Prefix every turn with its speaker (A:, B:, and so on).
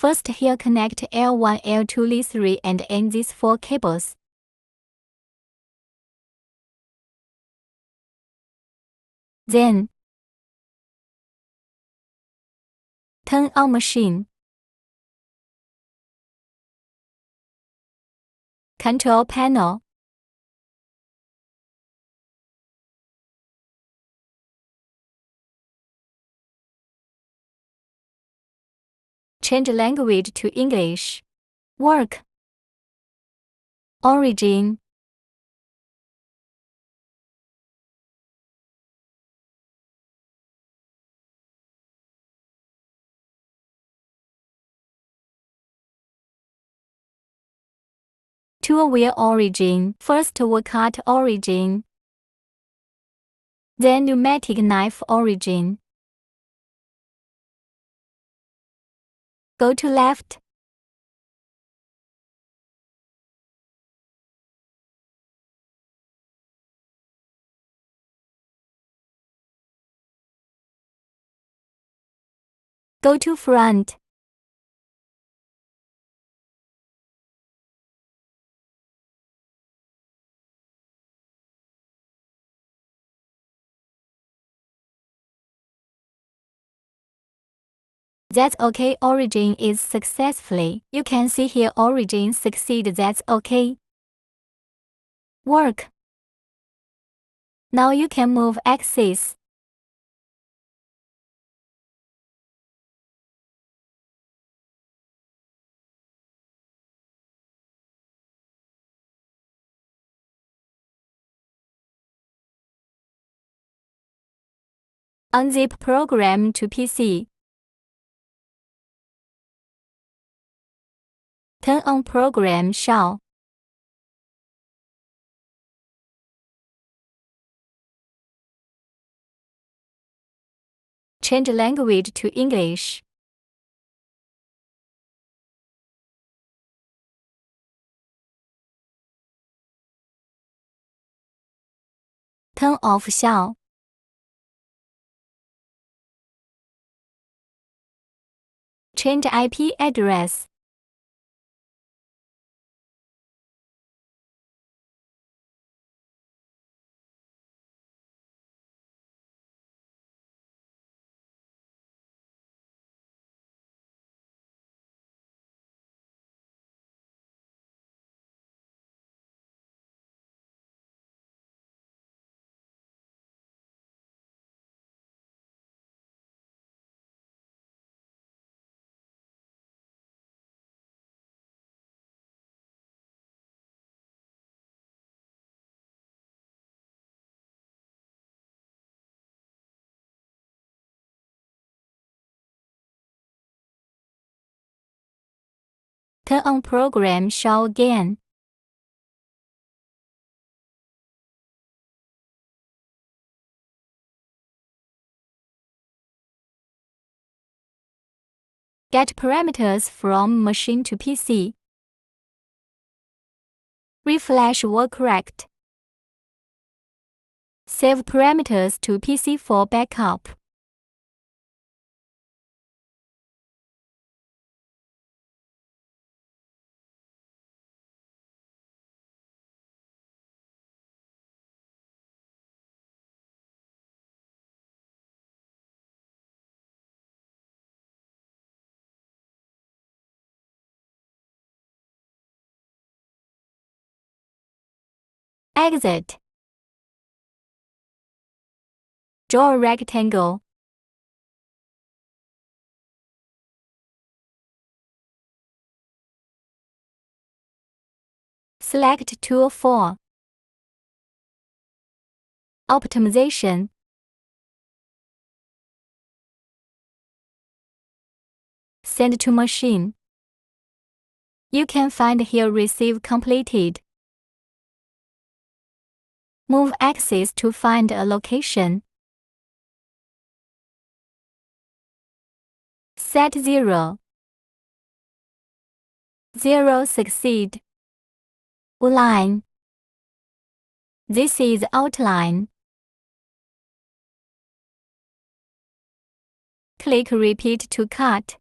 A: First here connect L1, L2, L3 and N these 4 cables. Then, turn on machine. Control panel. Change language to English. Work. Origin. Tool wheel origin. First wheel cut origin. Then pneumatic knife origin. Go to left. Go to front. That's okay. Origin is successfully. You can see here origin succeed. That's okay. Work. Now you can move axis. Unzip program to PC. Turn on program shell. Change language to English. Turn off shell. Change IP address. Turn on program shell again. Get parameters from machine to PC. Refresh were correct. Save parameters to PC for backup. Exit. Draw a rectangle. Select Tool 4. Optimization. Send to machine. You can find here Receive completed. Move axis to find a location. Set 0. 0 succeed. Line. This is outline. Click Repeat to cut.